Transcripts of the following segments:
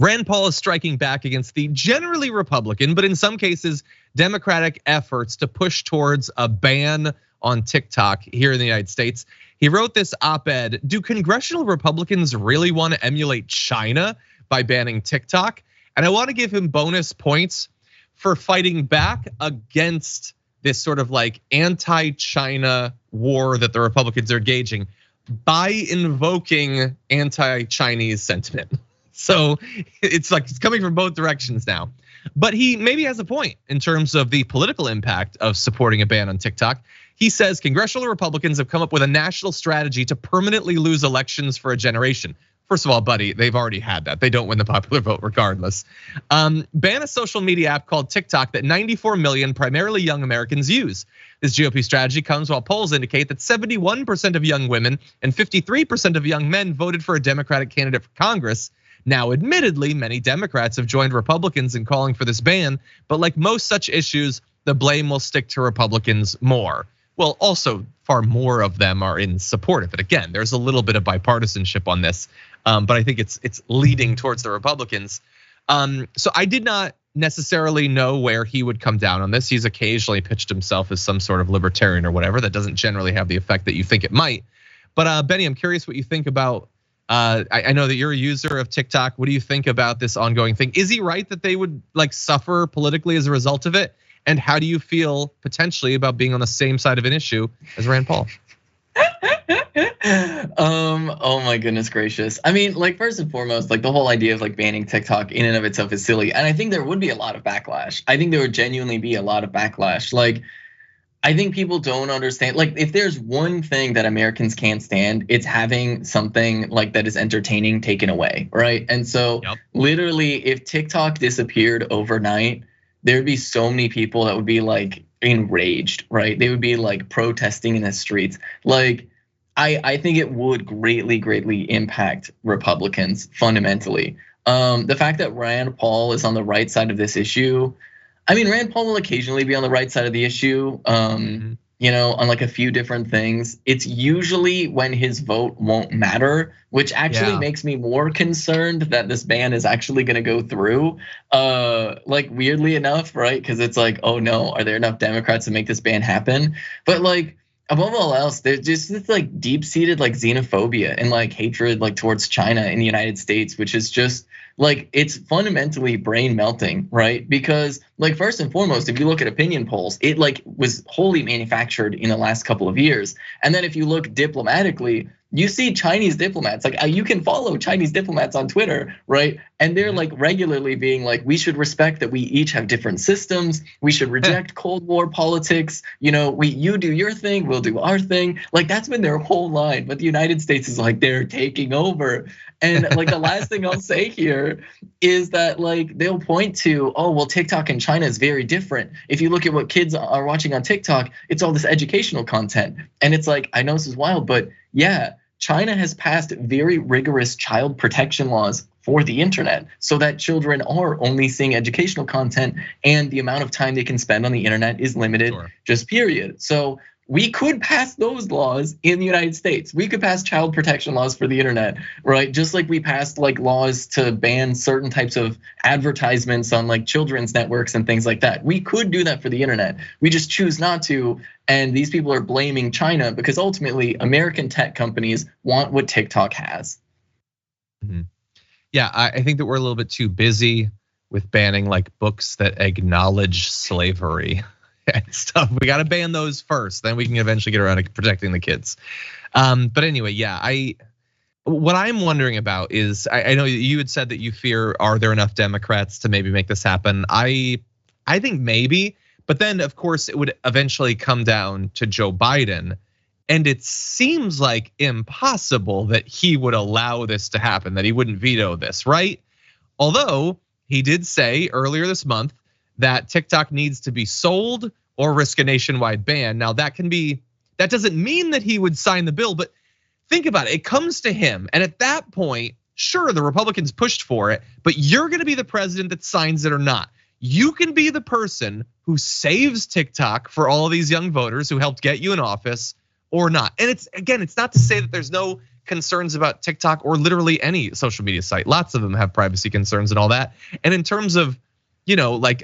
Rand Paul is striking back against the generally Republican, but in some cases, Democratic efforts to push towards a ban on TikTok here in the United States. He wrote this op-ed, do congressional Republicans really want to emulate China by banning TikTok? And I want to give him bonus points for fighting back against this sort of like anti-China war that the Republicans are engaging by invoking anti-Chinese sentiment. So it's like it's coming from both directions now. But he maybe has a point in terms of the political impact of supporting a ban on TikTok. He says congressional Republicans have come up with a national strategy to permanently lose elections for a generation. First of all, buddy, they've already had that. They don't win the popular vote regardless. Ban a social media app called TikTok that 94 million primarily young Americans use. This GOP strategy comes while polls indicate that 71% of young women and 53% of young men voted for a Democratic candidate for Congress. Now, admittedly, many Democrats have joined Republicans in calling for this ban, but like most such issues, the blame will stick to Republicans more. Well, also far more of them are in support of it. Again, there's a little bit of bipartisanship on this, but I think it's leading towards the Republicans. So I did not necessarily know where he would come down on this. He's occasionally pitched himself as some sort of libertarian or whatever. That doesn't generally have the effect that you think it might. But Benny, I'm curious what you think about. I know that you're a user of TikTok. What do you think about this ongoing thing? Is he right that they would like suffer politically as a result of it? And how do you feel potentially about being on the same side of an issue as Rand Paul? Oh my goodness gracious. I mean, like first and foremost, like the whole idea of like banning TikTok in and of itself is silly. And I think there would be a lot of backlash. I think there would genuinely be a lot of backlash. Like, I think people don't understand, like if there's one thing that Americans can't stand, it's having something like that is entertaining taken away, right? And so literally if TikTok disappeared overnight, there'd be so many people that would be like enraged, right? They would be like protesting in the streets. Like, I think it would greatly impact Republicans fundamentally. The fact that Rand Paul is on the right side of this issue, I mean, Rand Paul will occasionally be on the right side of the issue, you know, on like a few different things. It's usually when his vote won't matter, which actually makes me more concerned that this ban is actually gonna go through. Like weirdly enough, right? Because it's like, oh no, are there enough Democrats to make this ban happen? But like, above all else, there's just this like deep-seated like xenophobia and like hatred like towards China in the United States, which is just like it's fundamentally brain melting, right? Because like first and foremost, if you look at opinion polls, it like was wholly manufactured in the last couple of years. And then if you look diplomatically, you see Chinese diplomats, like you can follow Chinese diplomats on Twitter, right? And they're like regularly being like, we should respect that we each have different systems. We should reject Cold War politics. You know, you do your thing, we'll do our thing. Like that's been their whole line. But the United States is like, they're taking over. And like the last thing I'll say here is that like they'll point to, oh, well, TikTok in China is very different. If you look at what kids are watching on TikTok, it's all this educational content. And it's like, I know this is wild, but yeah, China has passed very rigorous child protection laws for the internet so that children are only seeing educational content and the amount of time they can spend on the internet is limited, just period. So we could pass those laws in the United States. We could pass child protection laws for the internet, right? Just like we passed like laws to ban certain types of advertisements on like children's networks and things like that. We could do that for the internet. We just choose not to. And these people are blaming China because ultimately American tech companies want what TikTok has. Yeah, I think that we're a little bit too busy with banning like books that acknowledge slavery and stuff. We got to ban those first, then we can eventually get around to protecting the kids. But anyway, yeah, what I'm wondering about is, I know you had said that you fear, are there enough Democrats to maybe make this happen? I think maybe, but then of course it would eventually come down to Joe Biden. And it seems like impossible that he would allow this to happen, that he wouldn't veto this, right? Although he did say earlier this month that TikTok needs to be sold or risk a nationwide ban. Now that doesn't mean that he would sign the bill, but think about it. It comes to him, and at that point, sure, the Republicans pushed for it, but you're gonna be the president that signs it or not. You can be the person who saves TikTok for all of these young voters who helped get you in office or not. And it's not to say that there's no concerns about TikTok or literally any social media site. Lots of them have privacy concerns and all that. And in terms of, like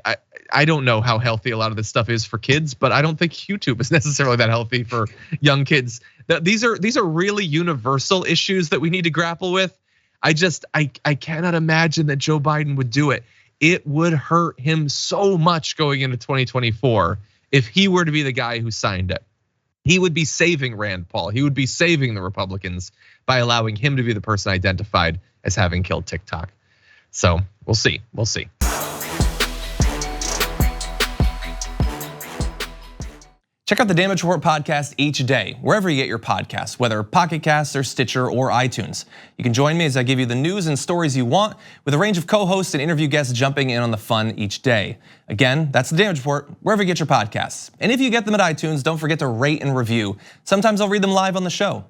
I don't know how healthy a lot of this stuff is for kids, but I don't think YouTube is necessarily that healthy for young kids. These are really universal issues that we need to grapple with. I cannot imagine that Joe Biden would do it. It would hurt him so much going into 2024 if he were to be the guy who signed it. He would be saving Rand Paul. He would be saving the Republicans by allowing him to be the person identified as having killed TikTok. So we'll see. We'll see. Check out the Damage Report podcast each day, wherever you get your podcasts, whether Pocket Casts or Stitcher or iTunes. You can join me as I give you the news and stories you want, with a range of co-hosts and interview guests jumping in on the fun each day. Again, that's the Damage Report, wherever you get your podcasts. And if you get them at iTunes, don't forget to rate and review. Sometimes I'll read them live on the show.